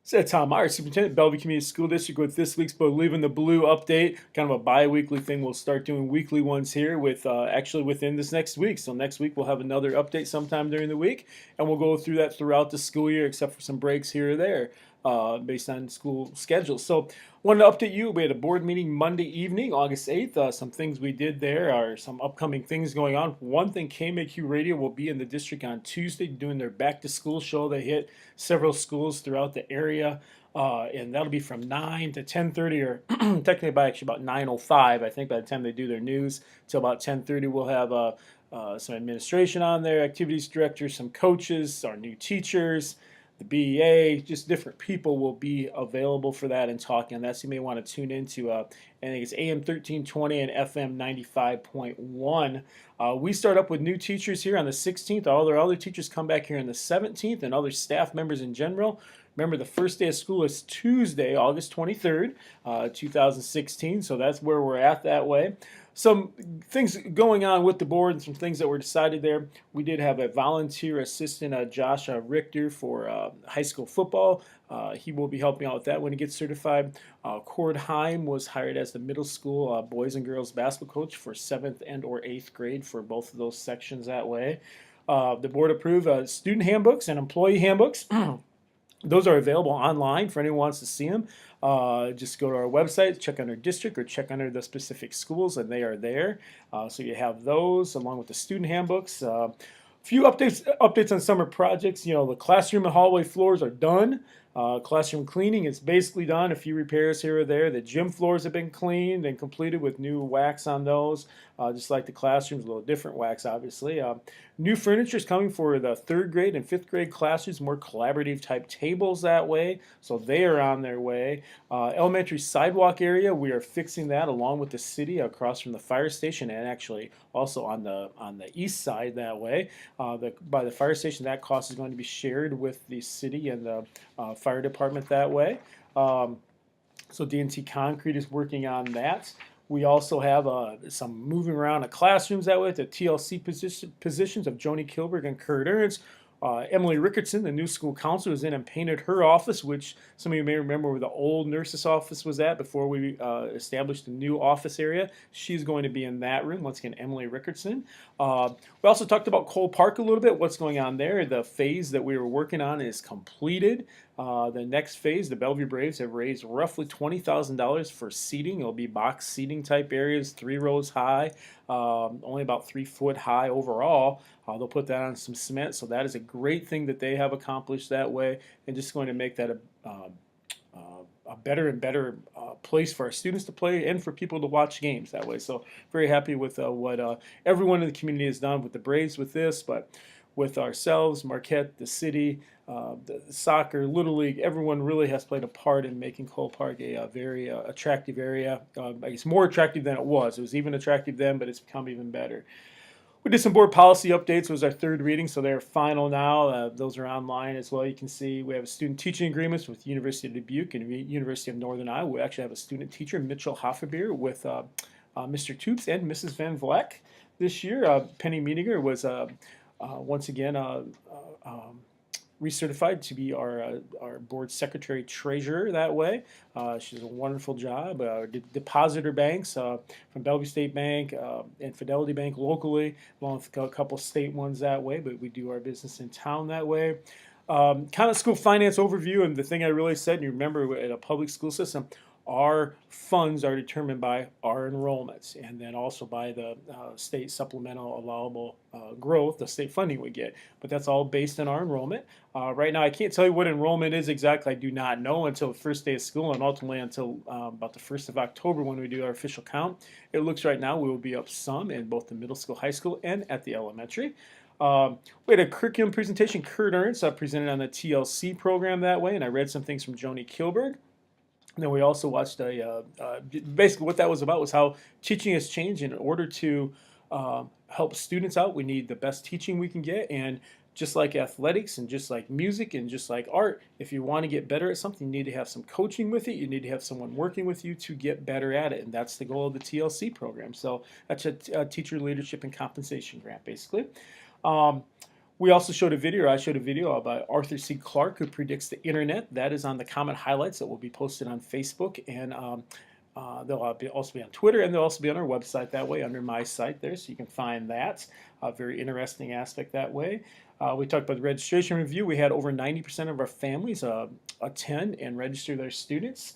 So Tom Myers, Superintendent, Bellevue Community School District, with this week's Believe in the Blue update. Kind of a bi-weekly thing. We'll start doing weekly ones here with actually within this next week. So next week we'll have another update sometime during the week, and we'll go through that throughout the school year, except for some breaks here or there based on school schedules. So wanted to update you. We had a board meeting Monday evening, August 8th. Some things we did there are some upcoming things going on. One thing, KMAQ Radio will be in the district on Tuesday doing their back to school show. They hit several schools throughout the area. And that'll be from 9 to 10:30, or technically by actually about 9:05. I think by the time they do their news, till about 10:30, we'll have some administration on there, activities directors, some coaches, our new teachers, the BEA, just different people will be available for that and talking on that. So you may want to tune into, I think it's AM 1320 and FM 95.1. We start up with new teachers here on the 16th. All their other teachers come back here on the 17th, and other staff members in general. Remember, the first day of school is Tuesday, August 23rd, 2016. So that's where we're at that way. Some things going on with the board and some things that were decided there. We did have a volunteer assistant, Josh Richter, for high school football. He will be helping out with that when he gets certified. Cord Heim was hired as the middle school boys and girls basketball coach for 7th and or 8th grade for both of those sections that way. The board approved student handbooks and employee handbooks. Those are available online for anyone who wants to see them. Just go to our website, check under district, or check under the specific schools, and they are there. So you have those along with the student handbooks. Few updates on summer projects. You know, the classroom and hallway floors are done. Classroom cleaning is basically done. A few repairs here or there. The gym floors have been cleaned and completed with new wax on those. Just like the classrooms, a little different wax, obviously. New furniture is coming for the 3rd grade and 5th grade classrooms, more collaborative type tables that way. So they are on their way. Elementary sidewalk area, we are fixing that along with the city across from the fire station, and actually also on the east side that way. By the fire station, that cost is going to be shared with the city and the fire department that way. So D&T Concrete is working on that. We also have some moving around of classrooms that way. The TLC positions of Joni Kilberg and Kurt Ernst. Emily Rickardson, the new school counselor, is in and painted her office, which some of you may remember where the old nurse's office was at before we established the new office area. She's going to be in that room. Once again, Emily Rickardson. We also talked about Cole Park a little bit, what's going on there. The phase that we were working on is completed. The next phase, the Bellevue Braves have raised roughly $20,000 for seating. It'll be box seating type areas, 3 rows high, only about 3 foot high overall. They'll put that on some cement, so that is a great thing that they have accomplished that way, and just going to make that a better and better place for our students to play and for people to watch games that way. So very happy with what everyone in the community has done with the Braves with this, but with ourselves, Marquette, the city, the soccer, Little League, everyone really has played a part in making Cole Park a very attractive area. I guess more attractive than it was. It was even attractive then, but it's become even better. We did some board policy updates. It was our 3rd reading, so they're final now. Those are online as well. You can see we have student teaching agreements with University of Dubuque and University of Northern Iowa. We actually have a student teacher, Mitchell Hofferbeer, with Mr. Toops and Mrs. Van Vleck this year. Penny Meedinger was once again recertified to be our board secretary treasurer that way. She does a wonderful job. Depositor banks from Bellevue State Bank and Fidelity Bank locally, along with a couple state ones that way, but we do our business in town that way. Kind of school finance overview, and the thing I really said, and you remember in a public school system, our funds are determined by our enrollments, and then also by the state supplemental allowable growth, the state funding we get. But that's all based on our enrollment. Right now, I can't tell you what enrollment is exactly. I do not know until the first day of school, and ultimately until about the 1st of October when we do our official count. It looks right now we will be up some in both the middle school, high school, and at the elementary. We had a curriculum presentation. Kurt Ernst presented on the TLC program that way, and I read some things from Joni Kilberg. And then we also watched basically what that was about was how teaching has changed. In order to help students out, we need the best teaching we can get. And just like athletics and just like music and just like art, if you want to get better at something, you need to have some coaching with it. You need to have someone working with you to get better at it. And that's the goal of the TLC program. So that's a teacher leadership and compensation grant, basically. We also showed a video, or I showed a video about Arthur C. Clarke, who predicts the internet. That is on the comment highlights that will be posted on Facebook, and they'll also be on Twitter, and they'll also be on our website that way, under my site there, so you can find that. A very interesting aspect that way. We talked about the registration review. We had over 90% of our families attend and register their students.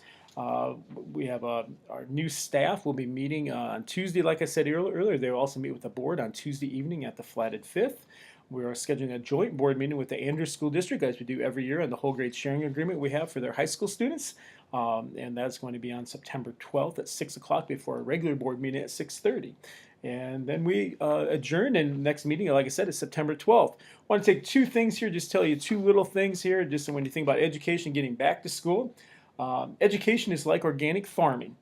We have our new staff will be meeting on Tuesday, like I said earlier. They will also meet with the board on Tuesday evening at the Flathead Fifth. We are scheduling a joint board meeting with the Andrews School District, as we do every year, on the whole grade sharing agreement we have for their high school students. And that's going to be on September 12th at 6 o'clock before a regular board meeting at 6:30. And then we adjourn, and the next meeting, like I said, is September 12th. I want to take two things here, just tell you two little things here, just when you think about education, getting back to school. Education is like organic farming.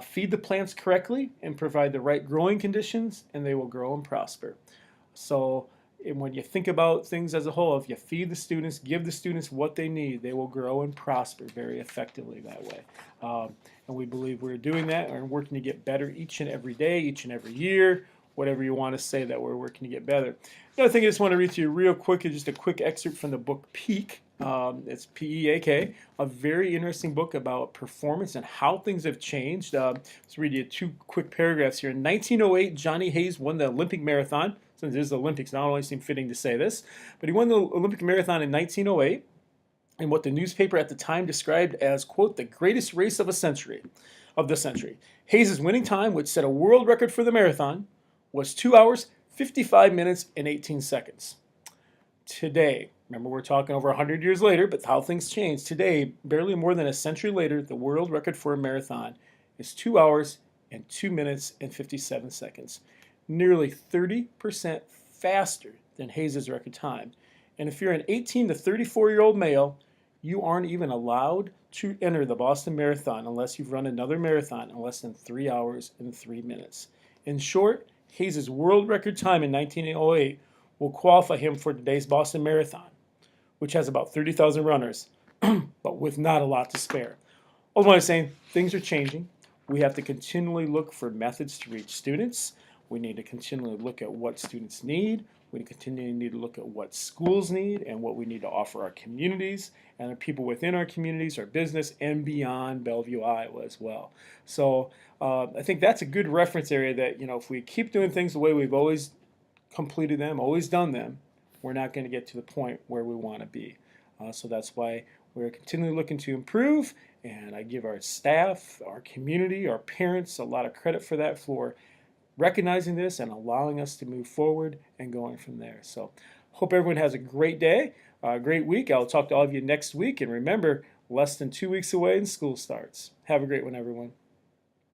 Feed the plants correctly and provide the right growing conditions, and they will grow and prosper. So and when you think about things as a whole, if you feed the students, give the students what they need, they will grow and prosper very effectively that way. And we believe we're doing that and working to get better each and every day, each and every year, whatever you want to say, that we're working to get better. Another thing I just want to read to you real quick is just a quick excerpt from the book Peak. It's P-E-A-K, a very interesting book about performance and how things have changed. Let's read you two quick paragraphs here. In 1908, Johnny Hayes won the Olympic marathon. Since it is the Olympics, not only seem fitting to say this, but he won the Olympic marathon in 1908 in what the newspaper at the time described as, quote, the greatest race of the century. Hayes' winning time, which set a world record for the marathon, was 2 hours, 55 minutes, and 18 seconds. Today, remember we're talking over 100 years later, but how things change. Today, barely more than a century later, the world record for a marathon is 2 hours and 2 minutes and 57 seconds. Nearly 30% faster than Hayes' record time. And if you're an 18 to 34-year-old male, you aren't even allowed to enter the Boston Marathon unless you've run another marathon in less than 3 hours and 3 minutes. In short, Hayes' world record time in 1908 will qualify him for today's Boston Marathon, which has about 30,000 runners, but with not a lot to spare. All I'm saying, things are changing. We have to continually look for methods to reach students. We need to continually look at what students need. We continually need to look at what schools need and what we need to offer our communities and the people within our communities, our business, and beyond Bellevue, Iowa as well. So I think that's a good reference area that, if we keep doing things the way we've always completed them, always done them, we're not going to get to the point where we want to be. So that's why we're continually looking to improve, and I give our staff, our community, our parents a lot of credit for that, for recognizing this and allowing us to move forward and going from there. So hope everyone has a great day, a great week. I'll talk to all of you next week. And remember, less than 2 weeks away and school starts. Have a great one, everyone.